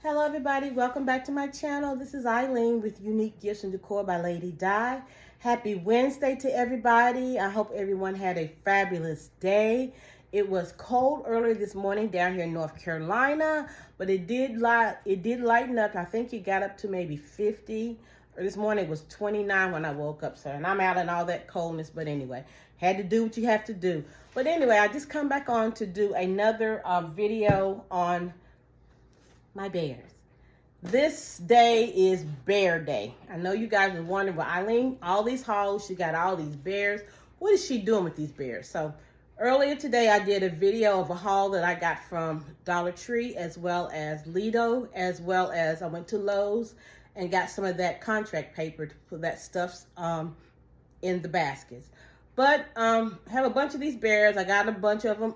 Hello everybody, welcome back to my channel. This is Eileen with Unique Gifts and Decor by Lady Di. Happy Wednesday to everybody. I hope everyone had a fabulous day. It was cold earlier this morning down here in North Carolina, but it did lighten up. I think it got up to maybe 50. This morning it was 29 when I woke up, and I'm out in all that coldness, but anyway, had to do what you have to do. But anyway, I just come back on to do another video on my bears. This day is bear day. I know you guys are wondering, well, Eileen, all these hauls, she got all these bears. What is she doing with these bears? So earlier today, I did a video of a haul that I got from Dollar Tree, as well as Lido, as well as I went to Lowe's and got some of that contract paper to put that stuff in the baskets. But have a bunch of these bears. I got a bunch of them.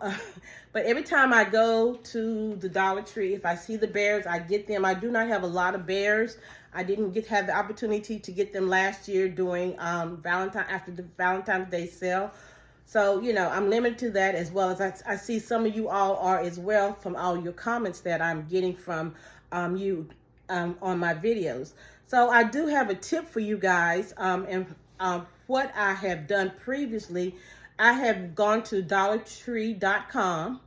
But every time I go to the Dollar Tree, if I see the bears, I get them. I do not have a lot of bears. I didn't have the opportunity to get them last year during after the Valentine's Day sale. So, you know, I'm limited to that, as well as I see some of you all are as well from all your comments that I'm getting from you on my videos. So I do have a tip for you guys, what I have done previously. I have gone to dollartree.com,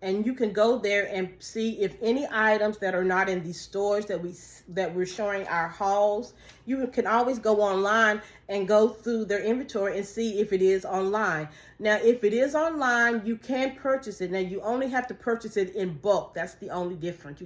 and you can go there and see if any items that are not in these stores that we're showing our hauls. You can always go online and go through their inventory and see if it is online. Now, if it is online, you can purchase it. Now, you only have to purchase it in bulk. That's the only difference.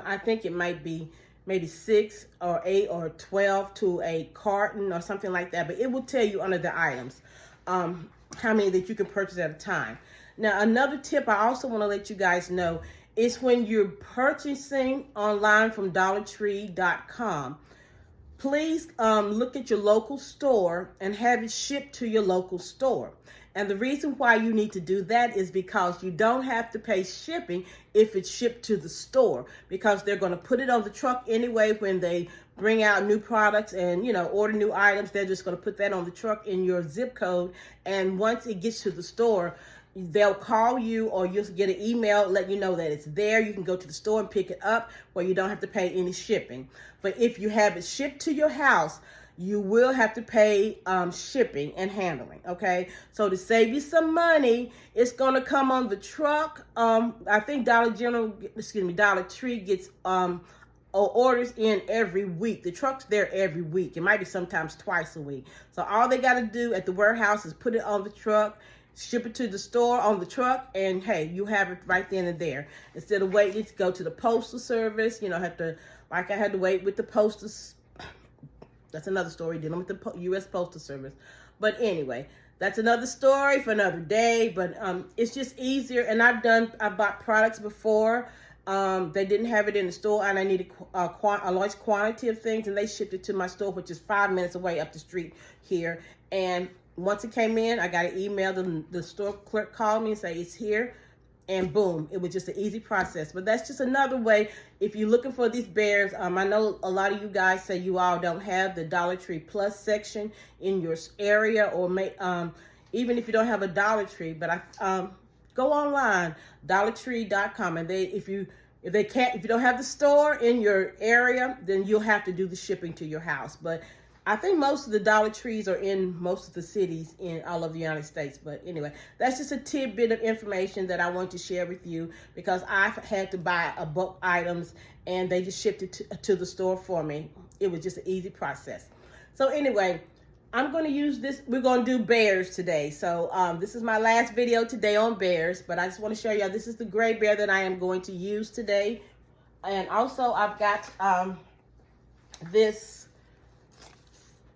I think it might be maybe 6 or 8 or 12 to a carton or something like that. But it will tell you under the items how many that you can purchase at a time. Now, another tip I also want to let you guys know is when you're purchasing online from dollartree.com, please look at your local store and have it shipped to your local store. And the reason why you need to do that is because you don't have to pay shipping if it's shipped to the store, because they're going to put it on the truck anyway when they bring out new products and, you know, order new items. They're just going to put that on the truck in your zip code. And once it gets to the store, they'll call you, or you'll get an email let you know that it's there. You can go to the store and pick it up where you don't have to pay any shipping. But if you have it shipped to your house, you will have to pay shipping and handling, okay? So to save you some money, it's going to come on the truck. I think Dollar Tree gets orders in every week. The truck's there every week. It might be sometimes twice a week. So all they got to do at the warehouse is put it on the truck, ship it to the store on the truck, and hey, you have it right then and there. Instead of waiting to go to the postal service, you know, I had to wait with the postal. That's another story, dealing with the U.S. Postal Service. But anyway, that's another story for another day. But it's just easier. And I bought products before. They didn't have it in the store, and I needed a large quantity of things, and they shipped it to my store, which is 5 minutes away up the street here. And once it came in, I got an email. The store clerk called me and said it's here. And boom, it was just an easy process. But that's just another way. If you're looking for these bears, I know a lot of you guys say you all don't have the Dollar Tree Plus section in your area, or even if you don't have a Dollar Tree. But go online, dollartree.com, and if you don't have the store in your area, then you'll have to do the shipping to your house. But I think most of the Dollar Trees are in most of the cities in all of the United States. But anyway, that's just a tidbit of information that I want to share with you, because I've had to buy a bulk items and they just shipped it to the store for me. It was just an easy process. So anyway, I'm going to use this. We're going to do bears today. So this is my last video today on bears, but I just want to show you, this is the gray bear that I am going to use today. And also I've got this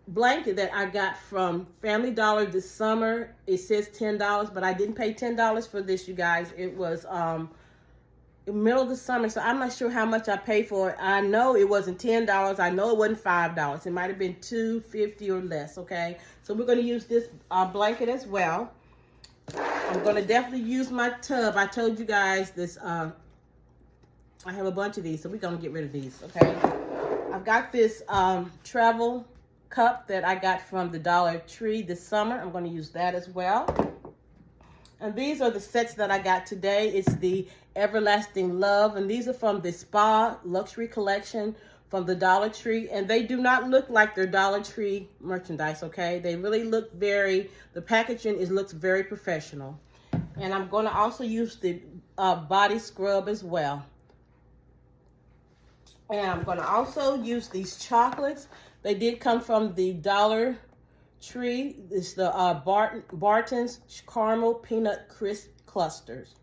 blanket that I got from Family Dollar this summer. It says $10, but I didn't pay $10 for this, you guys. It was in the middle of the summer, so I'm not sure how much I paid for it. I know it wasn't $10. I know it wasn't $5. It might have been $2.50 or less, okay? So we're going to use this blanket as well. I'm going to definitely use my tub. I told you guys this, I have a bunch of these, so we're going to get rid of these, okay? I've got this travel cup that I got from the Dollar Tree this summer. I'm going to use that as well. And these are the sets that I got today. It's the Everlasting Love, and these are from the Spa Luxury Collection from the Dollar Tree, and they do not look like their Dollar Tree merchandise, okay? They really look the packaging looks very professional. And I'm going to also use the body scrub as well. And I'm going to also use these chocolates. They did come from the Dollar Tree. It's the Barton's Caramel Peanut Crisp Clusters.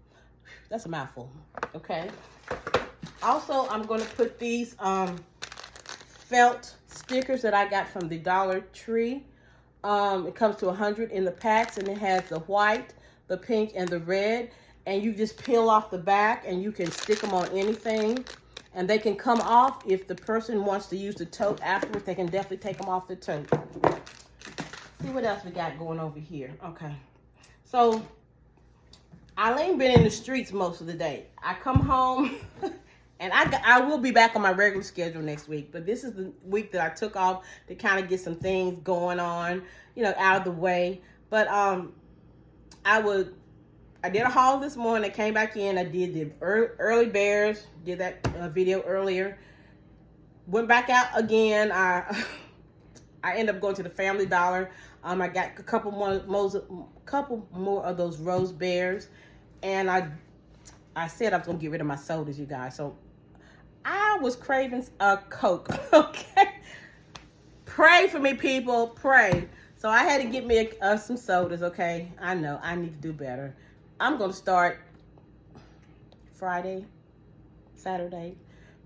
That's a mouthful, okay? Also, I'm going to put these felt stickers that I got from the Dollar Tree. It comes to 100 in the packs, and it has the white, the pink, and the red. And you just peel off the back, and you can stick them on anything. And they can come off if the person wants to use the tote afterwards. They can definitely take them off the tote. See what else we got going over here. Okay. So, Eileen been in the streets most of the day. I come home, and I will be back on my regular schedule next week. But this is the week that I took off to kind of get some things going on, you know, out of the way. But I did a haul this morning. I came back in. I did the early bears. Did that video earlier. Went back out again. I ended up going to the Family Dollar. I got a couple more of those rose bears, and I said I was gonna get rid of my sodas, you guys. So I was craving a Coke. Okay, pray for me, people. Pray. So I had to get me some sodas. Okay, I know I need to do better. I'm going to start Friday, Saturday.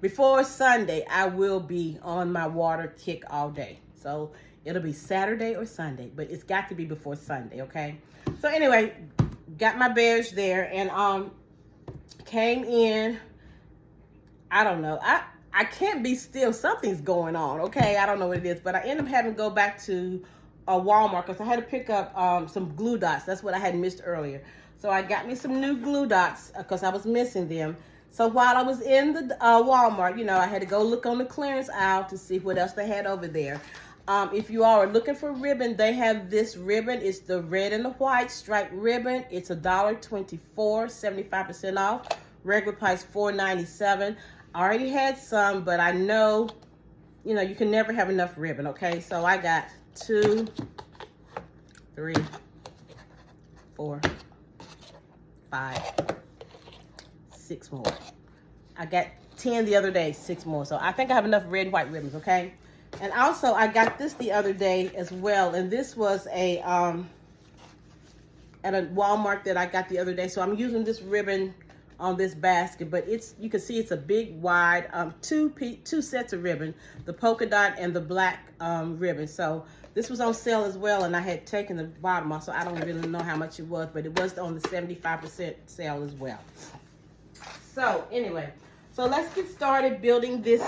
Before Sunday, I will be on my water kick all day. So it'll be Saturday or Sunday, but it's got to be before Sunday, okay? So anyway, got my bears there, and came in. I don't know. I can't be still. Something's going on, okay? I don't know what it is, but I ended up having to go back to Walmart because I had to pick up some glue dots. That's what I had missed earlier. So I got me some new glue dots because I was missing them. So while I was in the Walmart, you know, I had to go look on the clearance aisle to see what else they had over there. If you all are looking for ribbon, they have this ribbon. It's the red and the white striped ribbon. It's $1.24, 75% off. Regular price $4.97. I already had some, but I know, you know, you can never have enough ribbon, okay? So I got 2, 3, 4, 5, 6 more. I got 10 the other day, 6 more. So I think I have enough red and white ribbons, okay? And also I got this the other day as well. And this was at a Walmart that I got the other day. So I'm using this ribbon on this basket, but you can see it's a big wide two sets of ribbon, the polka dot and the black ribbon. So this was on sale as well, and I had taken the bottom off, so I don't really know how much it was, but it was on the 75% sale as well. So anyway, so let's get started building this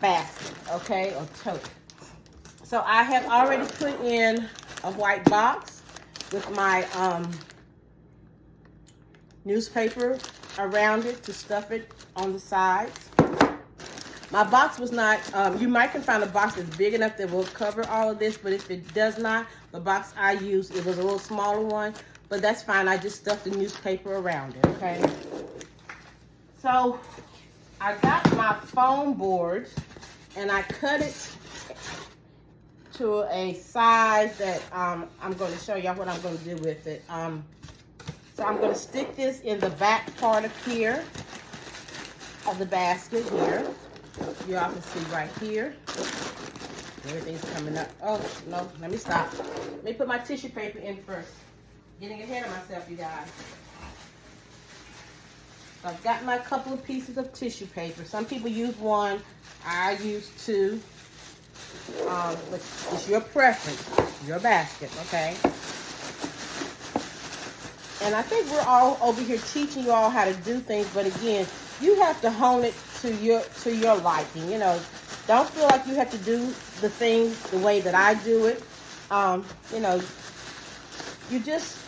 basket, okay, or tote. So I have already put in a white box with my newspaper around it to stuff it on the sides. My box was not, you might can find a box that's big enough that will cover all of this, but if it does not, the box I used, it was a little smaller one, but that's fine. I just stuffed the newspaper around it, okay? So I got my foam board and I cut it to a size that I'm going to show y'all what I'm going to do with it. So I'm going to stick this in the back part of here, of the basket here. You all can see right here. Everything's coming up. Oh, no, let me stop. Let me put my tissue paper in first. Getting ahead of myself, you guys. So I've got my couple of pieces of tissue paper. Some people use one. I use 2. But it's your preference, your basket, okay? And I think we're all over here teaching you all how to do things, but again, you have to hone it to your liking. You know, don't feel like you have to do the things the way that I do it. You know, you just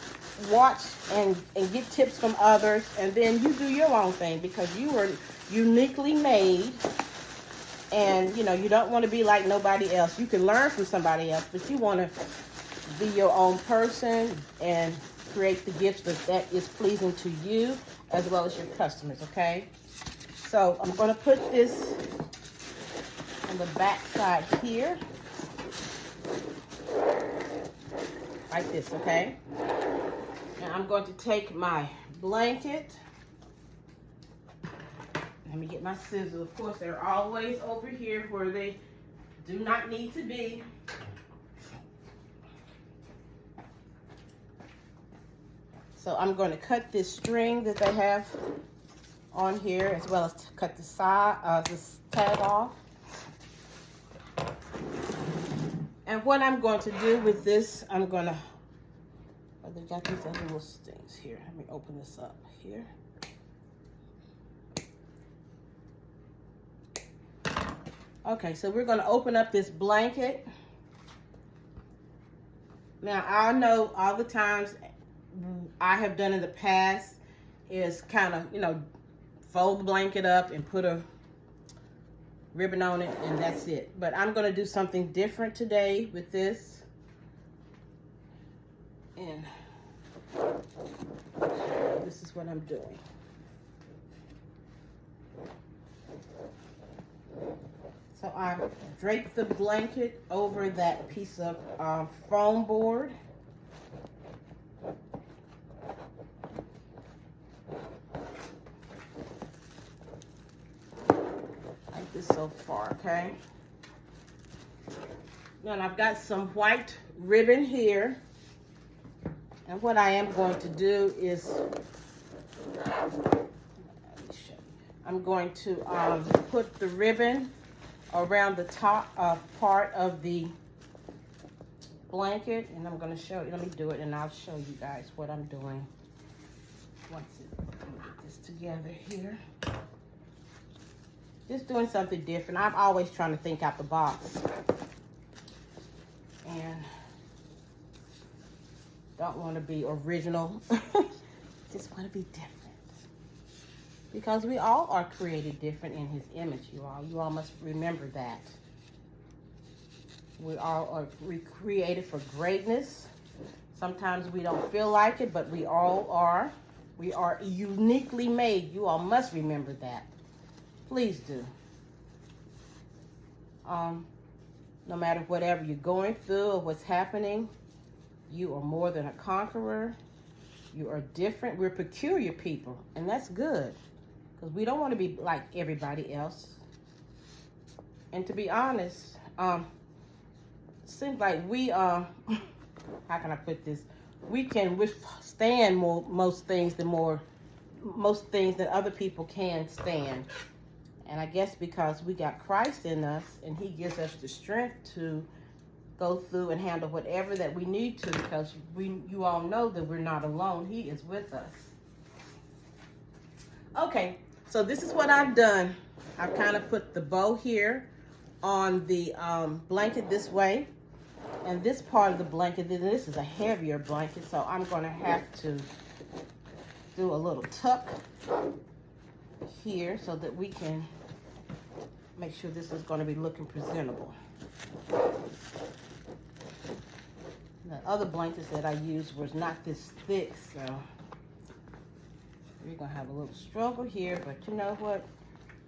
watch and get tips from others, and then you do your own thing because you were uniquely made. And, you know, you don't want to be like nobody else. You can learn from somebody else, but you want to be your own person and create the gifts that is pleasing to you as well as your customers, okay? So I'm going to put this on the back side here, like this, okay? And I'm going to take my blanket. Let me get my scissors. Of course, they're always over here where they do not need to be. So I'm going to cut this string that they have on here, as well as cut the side, this tag off. And what I'm going to do with this, I'm going to, oh, they got these other little things here. Let me open this up here. Okay, so we're going to open up this blanket. Now, I know all the times I have done in the past is kind of, you know, fold the blanket up and put a ribbon on it, and that's it. But I'm going to do something different today with this. And this is what I'm doing. So I drape the blanket over that piece of foam board. Like this so far, okay? Now I've got some white ribbon here. And what I am going to do is, I'm going to put the ribbon around the top part of the blanket, and I'm going to show you. Let me do it, and I'll show you guys what I'm doing. Once let me get this together here. Just doing something different. I'm always trying to think out the box, and don't want to be original. Just want to be different. Because we all are created different in his image, you all. You all must remember that. We all are created for greatness. Sometimes we don't feel like it, but we all are. We are uniquely made. You all must remember that. Please do. No matter whatever you're going through or what's happening, you are more than a conqueror. You are different. We're peculiar people, and that's good. Because we don't want to be like everybody else. And to be honest, it seems like we, how can I put this? We can withstand most things than other people can stand. And I guess because we got Christ in us, and he gives us the strength to go through and handle whatever that we need to, because you all know that we're not alone. He is with us. Okay, so this is what I've done. I've kind of put the bow here on the blanket this way, and this part of the blanket, this is a heavier blanket, so I'm going to have to do a little tuck here so that we can make sure this is going to be looking presentable. The other blankets that I used was not this thick, so we're going to have a little struggle here, but you know what?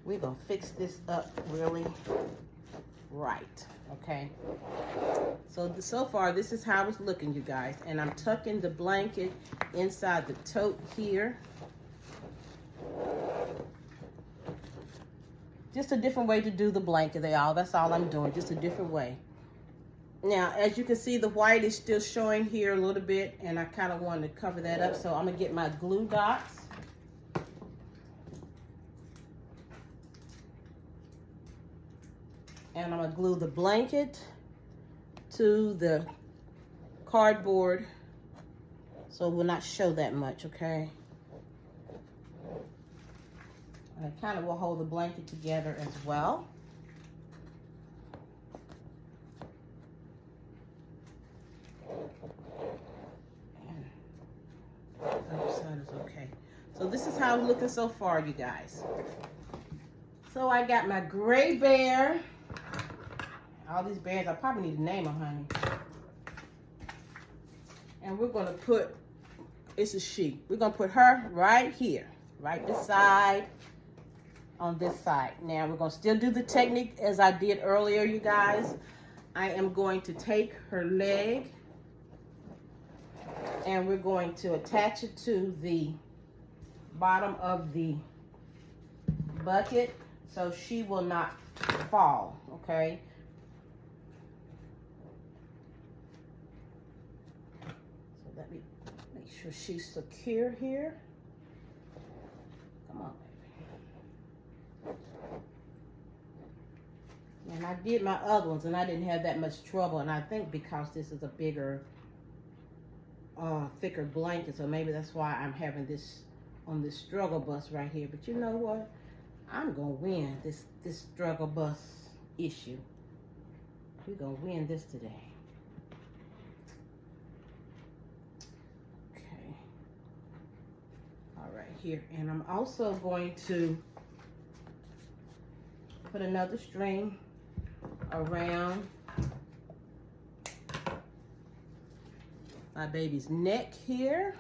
We're going to fix this up really right, okay? So far, this is how it's looking, you guys. And I'm tucking the blanket inside the tote here. Just a different way to do the blanket, that's all I'm doing, just a different way. Now, as you can see, the white is still showing here a little bit, and I kind of wanted to cover that up, so I'm going to get my glue dots. And I'm going to glue the blanket to the cardboard so it will not show that much, okay? And I kind of will hold the blanket together as well. Other side is okay. So this is how it's looking so far, you guys. So I got my gray bear. All these bears, I probably need to name them, honey. And we're gonna put, it's a she. We're gonna put her right here, right beside on this side. Now we're gonna still do the technique as I did earlier, you guys. I am going to take her leg and we're going to attach it to the bottom of the bucket so she will not fall, okay? So let me make sure she's secure here. Come on, baby. And I did my other ones and I didn't have that much trouble, and I think because this is a bigger, thicker blanket, so maybe that's why I'm having this on this struggle bus right here. But you know what? I'm gonna win this struggle bus issue. We're gonna win this today. Okay. All right, here. And I'm also going to put another string around my baby's neck here.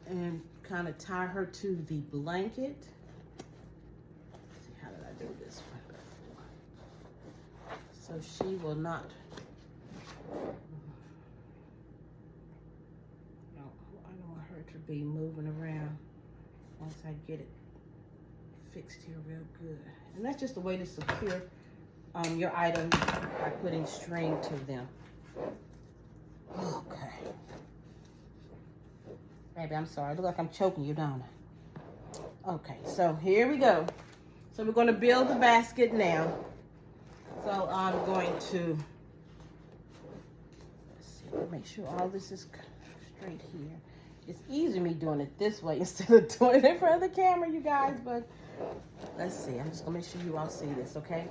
And kind of tie her to the blanket. Let's see, how did I do this one before? So she will not, no, I don't want her to be moving around once I get it fixed here real good. And that's just the way to secure your items by putting string to them. Okay. Baby, I'm sorry. I look like I'm choking you, don't I? Okay, so here we go. So we're going to build the basket now. So I'm going to, let's see, make sure all this is straight here. It's easier me doing it this way instead of doing it in front of the camera, you guys, but let's see. I'm just going to make sure you all see this, okay?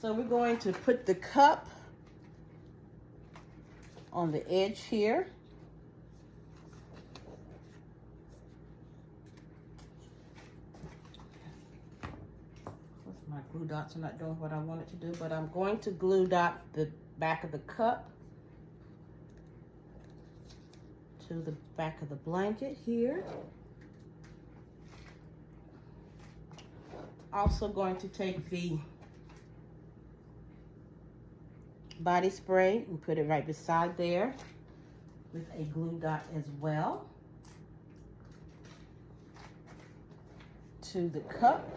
So we're going to put the cup on the edge here. My glue dots are not doing what I wanted to do, but I'm going to glue dot the back of the cup to the back of the blanket here. Also going to take the body spray and put it right beside there with a glue dot as well to the cup.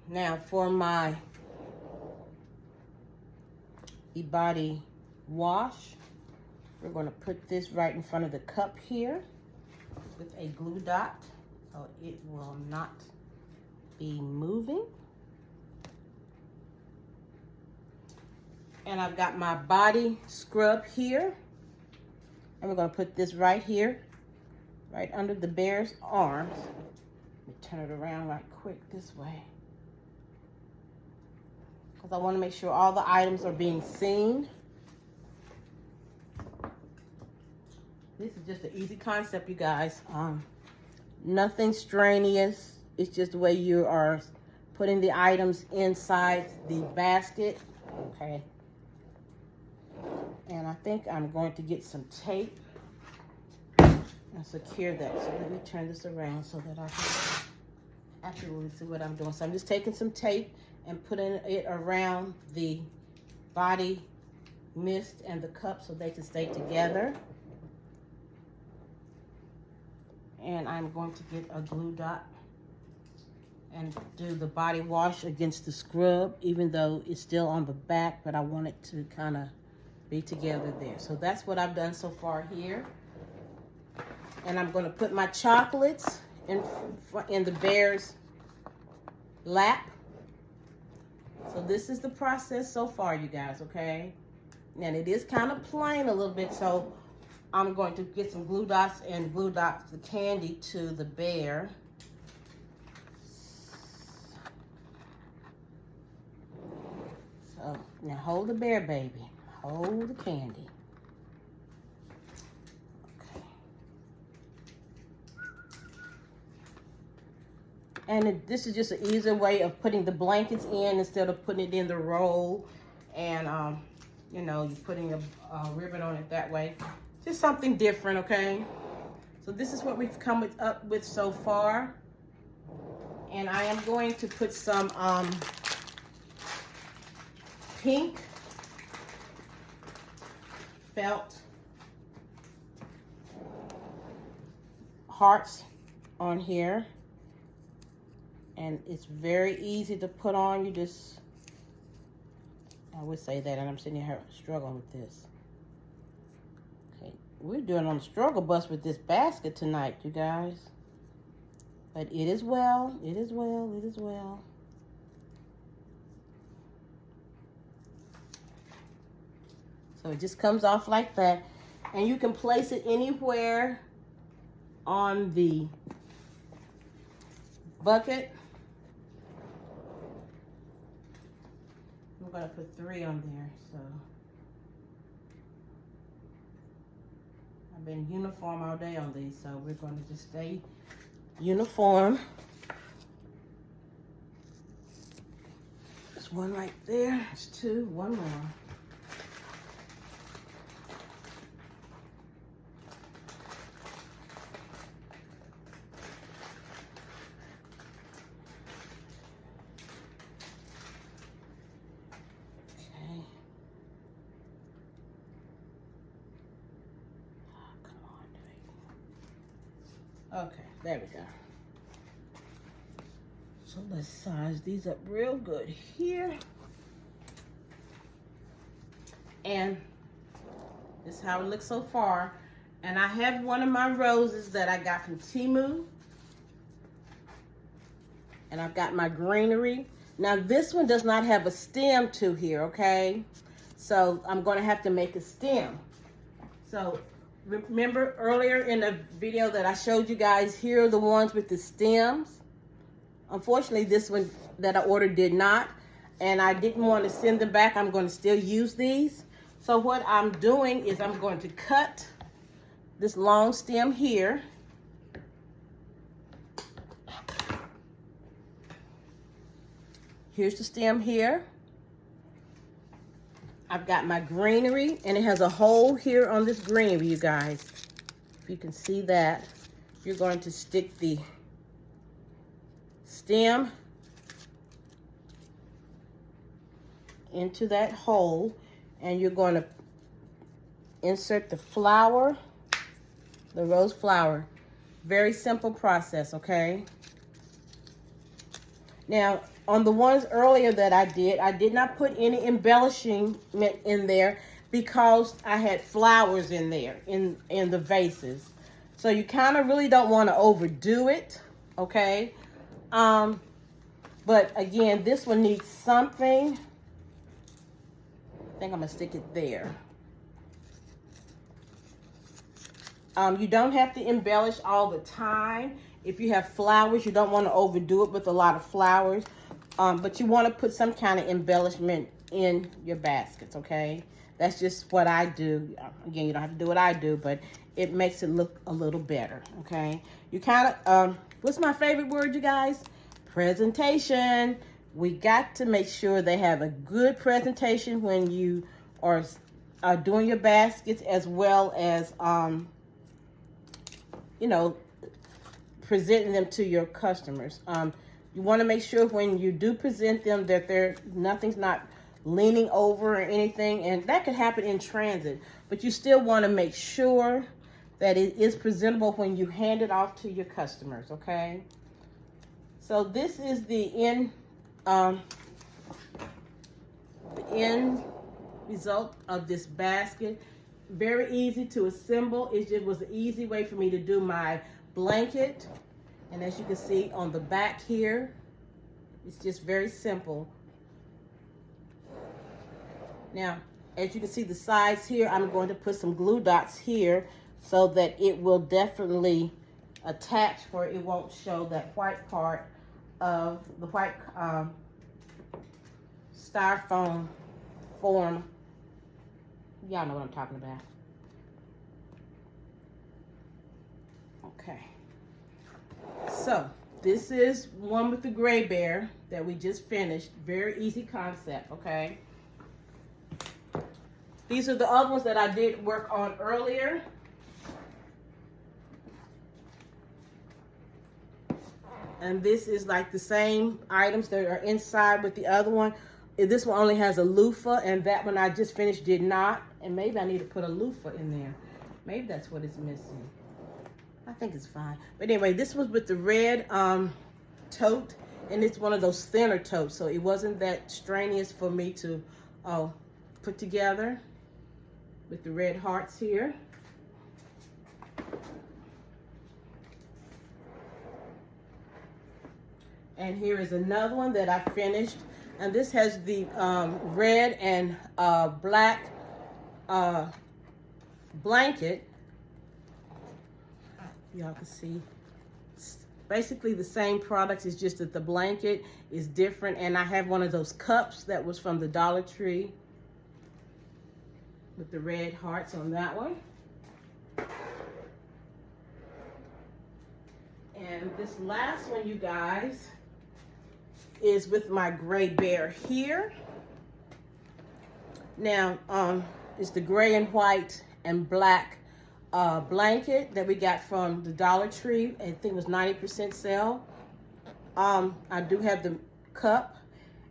Now for my body wash, we're going to put this right in front of the cup here with a glue dot so it will not be moving. And I've got my body scrub here, and we're going to put this right here, right under the bear's arms. Let me turn it around right quick this way, because I want to make sure all the items are being seen. This is just an easy concept, you guys. Nothing strenuous. It's just the way you are putting the items inside the basket. Okay. And I think I'm going to get some tape and secure that. So let me turn this around so that I can actually see what I'm doing. So I'm just taking some tape and putting it around the body mist and the cup so they can stay together. And I'm going to get a glue dot and do the body wash against the scrub, even though it's still on the back, but I want it to kind of be together there. So that's what I've done so far here. And I'm going to put my chocolates in the bear's lap. So this is the process so far, you guys, okay? And it is kind of plain a little bit, so I'm going to get some glue dots and glue dot the candy to the bear. So now hold the bear, baby. Hold the candy. And this is just an easier way of putting the blankets in instead of putting it in the roll. And, you know, you're putting a ribbon on it that way. Just something different, okay? So this is what we've come up with so far. And I am going to put some pink felt hearts on here. And it's very easy to put on. You just, I would say that, and I'm sitting here struggling with this. Okay, we're doing on the struggle bus with this basket tonight, you guys. But it is well, it is well, it is well. So it just comes off like that. And you can place it anywhere on the bucket. I'm gonna put 3 on there, so. I've been uniform all day on these, so we're gonna just stay uniform. There's 1 right there, there's 2, 1 more. Okay, there we go. So let's size these up real good here. And this is how it looks so far. And I have one of my roses that I got from Temu. And I've got my greenery. Now this one does not have a stem to here, okay? So I'm gonna have to make a stem. So remember earlier in the video that I showed you guys, here are the ones with the stems. Unfortunately, this one that I ordered did not, and I didn't want to send them back. I'm going to still use these. So what I'm doing is I'm going to cut this long stem here. Here's the stem here. I've got my greenery, and it has a hole here on this greenery, you guys. If you can see that, you're going to stick the stem into that hole, and you're going to insert the flower, the rose flower. Very simple process, okay? Now, on the ones earlier that I did not put any embellishment in there because I had flowers in there, in the vases. So you kind of really don't want to overdo it, okay? But again, this one needs something. I think I'm gonna stick it there. You don't have to embellish all the time. If you have flowers, you don't want to overdo it with a lot of flowers. But you want to put some kind of embellishment in your baskets, okay? That's just what I do. Again, you don't have to do what I do, but it makes it look a little better, okay? You kind of, what's my favorite word, you guys? Presentation. We got to make sure they have a good presentation when you are doing your baskets, as well as, you know, presenting them to your customers. You want to make sure when you do present them that nothing's not leaning over or anything, and that could happen in transit, but you still want to make sure that it is presentable when you hand it off to your customers, okay? So this is the end result of this basket. Very easy to assemble. It just was an easy way for me to do my blanket. And as you can see on the back here, it's just very simple. Now, as you can see the sides here, I'm going to put some glue dots here so that it will definitely attach, where it won't show that white part of the white styrofoam form. Y'all know what I'm talking about. Okay. So This is one with the gray bear that we just finished. Very easy concept, okay? These are the other ones that I did work on earlier. And this is like the same items that are inside with the other one. This one only has a loofah, and that one I just finished did not. And maybe I need to put a loofah in there. Maybe that's what it's missing. I think it's fine. But anyway, this was with the red tote, and it's one of those thinner totes, so it wasn't that strenuous for me to put together with the red hearts here. And here is another one that I finished, and this has the red and black blanket. Y'all can see it's basically the same products. It's just that the blanket is different, and I have one of those cups that was from the Dollar Tree with the red hearts on that one. And this last one, you guys, is with my gray bear here. Now, it's the gray and white and black blanket that we got from the Dollar Tree. I think it was 90% sale. I do have the cup,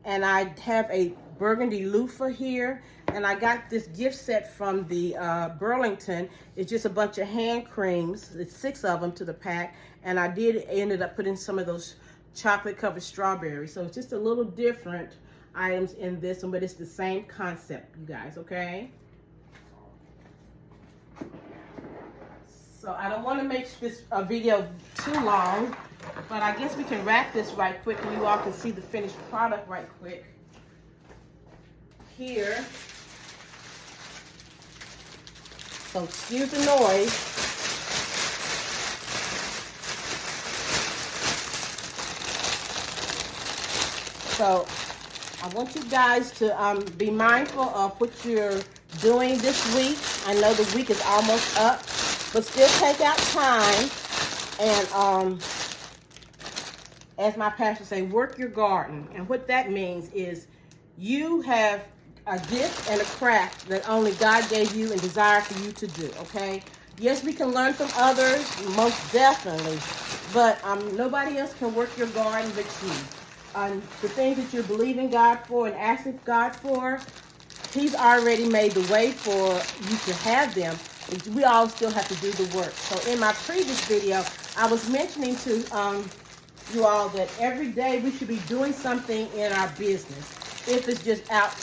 and I have a burgundy loofah here, and I got this gift set from the Burlington. It's just a bunch of hand creams. It's 6 of them to the pack, and I ended up putting some of those chocolate covered strawberries. So it's just a little different items in this one, but it's the same concept, you guys, okay? So I don't want to make this video too long, but I guess we can wrap this right quick and you all can see the finished product right quick. Here. So excuse the noise. So I want you guys to be mindful of what you're doing this week. I know the week is almost up, but still take out time and, as my pastor say, work your garden. And what that means is you have a gift and a craft that only God gave you and desire for you to do, okay? Yes, we can learn from others, most definitely, but nobody else can work your garden but you. The things that you're believing God for and asking God for, He's already made the way for you to have them. We all still have to do the work. So in my previous video, I was mentioning to you all that every day we should be doing something in our business. If it's just out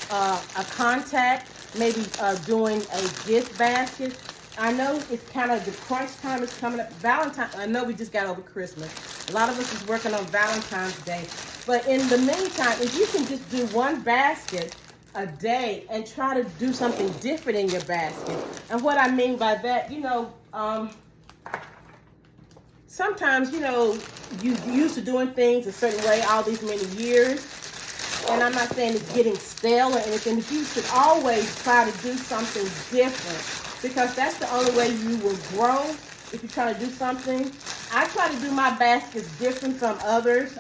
a contact, maybe doing a gift basket. I know it's kind of the crunch time is coming up. Valentine, I know we just got over Christmas. A lot of us is working on Valentine's Day. But in the meantime, if you can just do one basket a day and try to do something different in your basket. And what I mean by that, you know, sometimes, you know, you used to doing things a certain way all these many years. And I'm not saying it's getting stale or anything, but you should always try to do something different, because that's the only way you will grow if you try to do something. I try to do my baskets different from others.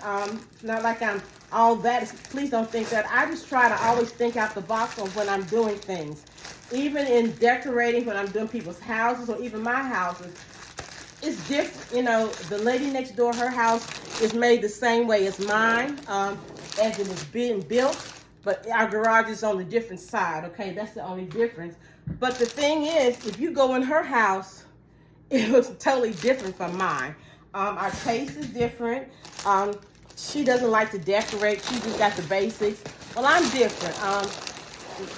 Not like I'm all that. Please don't think that. I just try to always think out the box on when I'm doing things. Even in decorating, when I'm doing people's houses or even my houses, it's different. You know, the lady next door, her house is made the same way as mine, as it was being built, but our garage is on the different side, okay? That's the only difference. But the thing is, if you go in her house, it looks totally different from mine. Our taste is different. She doesn't like to decorate. She just got the basics. Well, I'm different.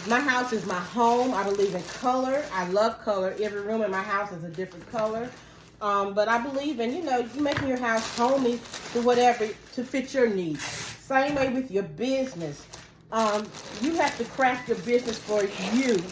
My house is my home. I believe in color. I love color. Every room in my house is a different color. But I believe in, you know, making your house homey to whatever, to fit your needs. Same way with your business. You have to craft your business for you.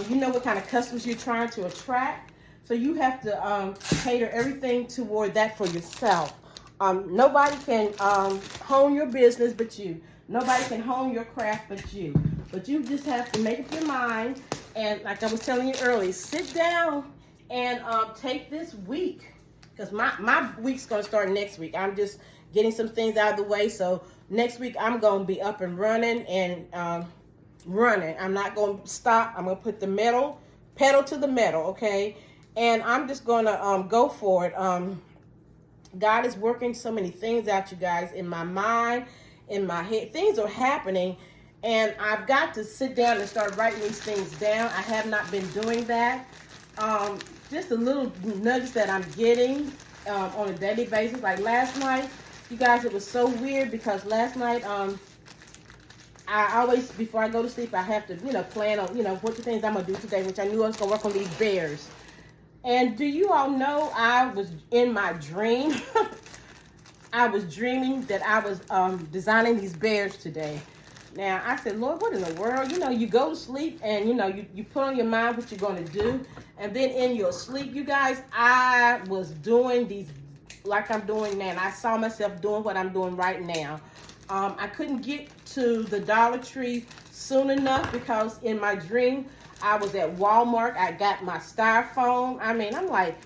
You know what kind of customers you're trying to attract. So you have to cater everything toward that for yourself. Nobody can hone your business but you. Nobody can hone your craft but you. But you just have to make up your mind. And like I was telling you earlier, sit down and take this week. Because my week's going to start next week. I'm just getting some things out of the way. So next week I'm going to be up and running and running. I'm not going to stop. I'm going to put the pedal to the metal, okay? And I'm just going to go for it. God is working so many things out, you guys, in my mind, in my head. Things are happening, and I've got to sit down and start writing these things down. I have not been doing that. Just a little nuggets that I'm getting on a daily basis. Like last night, you guys, it was so weird because last night, I always, before I go to sleep, I have to, plan on, what the things I'm going to do today, which I knew I was going to work on these bears. And do you all know I was in my dream? I was dreaming that I was designing these bears today. Now, I said, Lord, what in the world? You go to sleep and, you put on your mind what you're going to do. And then in your sleep, you guys, I was doing these like I'm doing now. And I saw myself doing what I'm doing right now. I couldn't get to the Dollar Tree soon enough because in my dream, I was at Walmart. I got my styrofoam. I mean, I'm like,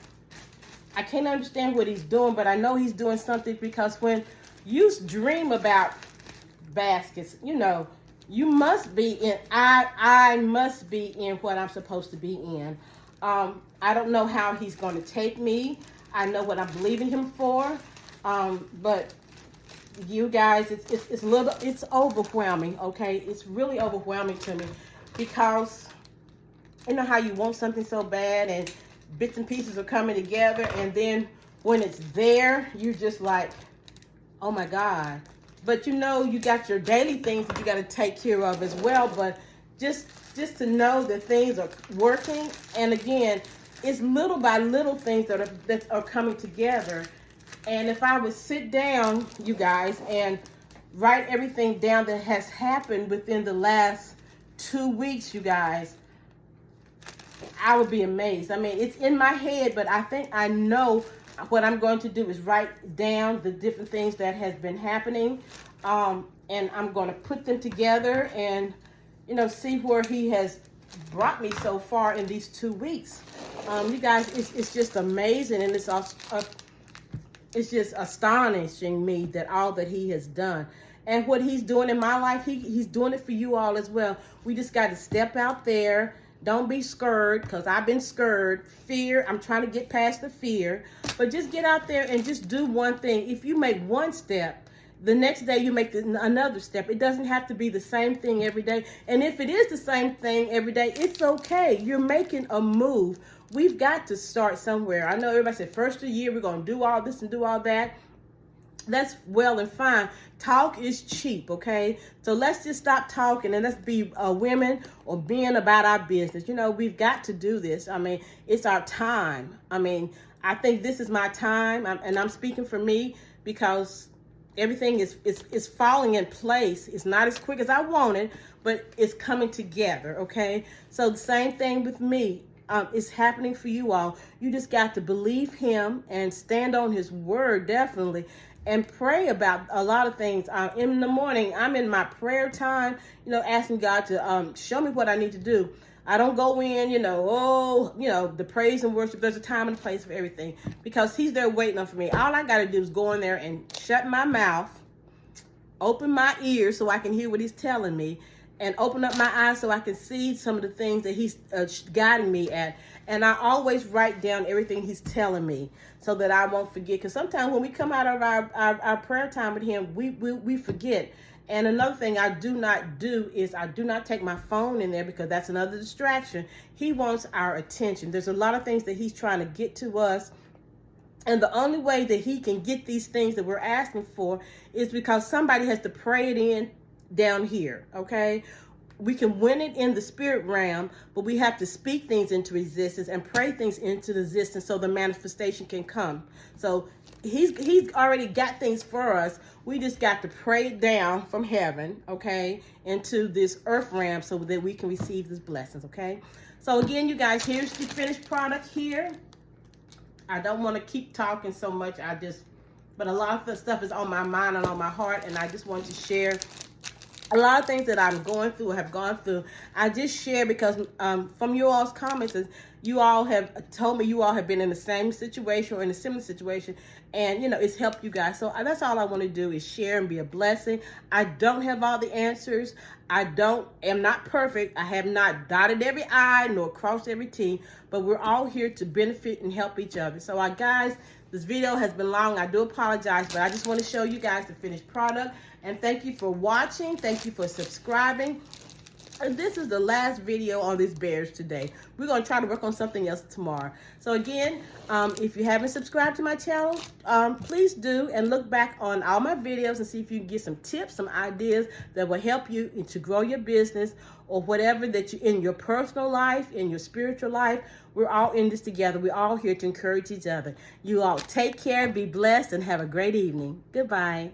I can't understand what he's doing, but I know he's doing something because when you dream about baskets, you must be in, I must be in what I'm supposed to be in. I don't know how he's going to take me. I know what I'm believing him for. But you guys, it's overwhelming, okay? It's really overwhelming to me because you know how you want something so bad and bits and pieces are coming together, and then when it's there, you're just like, oh my God. But you got your daily things that you got to take care of as well. But just to know that things are working, and again, it's little by little things that are coming together. And if I would sit down, you guys, and write everything down that has happened within the last 2 weeks, you guys, I would be amazed. I mean, it's in my head, but I think I know what I'm going to do is write down the different things that has been happening. And I'm going to put them together and, see where he has brought me so far in these 2 weeks. You guys, it's just amazing. And it's just astonishing me that all that he has done. And what he's doing in my life, he's doing it for you all as well. We just got to step out there. Don't be scared, because I've been scared. Fear, I'm trying to get past the fear. But just get out there and just do one thing. If you make one step, the next day you make another step. It doesn't have to be the same thing every day. And if it is the same thing every day, it's okay. You're making a move. We've got to start somewhere. I know everybody said first of the year we're going to do all this and do all that. That's well and fine. Talk is cheap, okay? So let's just stop talking and let's be women or being about our business. We've got to do this. I mean, it's our time. I mean, I think this is my time, and I'm speaking for me because everything is falling in place. It's not as quick as I wanted, but it's coming together, okay? So the same thing with me. It's happening for you all. You just got to believe him and stand on his word, definitely. And pray about a lot of things. In the morning, I'm in my prayer time, asking God to show me what I need to do. I don't go in, the praise and worship. There's a time and a place for everything because he's there waiting for me. All I got to do is go in there and shut my mouth, open my ears so I can hear what he's telling me, and open up my eyes so I can see some of the things that he's guiding me at. And I always write down everything he's telling me so that I won't forget. Because sometimes when we come out of our prayer time with him, we forget. And another thing I do not do is I do not take my phone in there because that's another distraction. He wants our attention. There's a lot of things that he's trying to get to us. And the only way that he can get these things that we're asking for is because somebody has to pray it in down here, okay? We can win it in the spirit realm, but we have to speak things into existence and pray things into existence so the manifestation can come. So he's already got things for us. We just got to pray it down from heaven, okay, into this earth realm so that we can receive these blessings, okay? So again, you guys, here's the finished product here. I don't want to keep talking so much. But a lot of the stuff is on my mind and on my heart, and I just want to share a lot of things that I'm going through or have gone through. I just share because from you all's comments, you all have told me you all have been in the same situation or in a similar situation, and it's helped you guys. So that's all I want to do is share and be a blessing. I don't have all the answers. Am not perfect. I have not dotted every I nor crossed every T, but we're all here to benefit and help each other. So guys, this video has been long. I do apologize, but I just want to show you guys the finished product. And thank you for watching. Thank you for subscribing. And this is the last video on this bears today. We're going to try to work on something else tomorrow. So again, if you haven't subscribed to my channel, please do, and look back on all my videos and see if you can get some tips, some ideas that will help you to grow your business or whatever that you in your personal life, in your spiritual life. We're all in this together. We're all here to encourage each other. You all take care, be blessed, and have a great evening. Goodbye.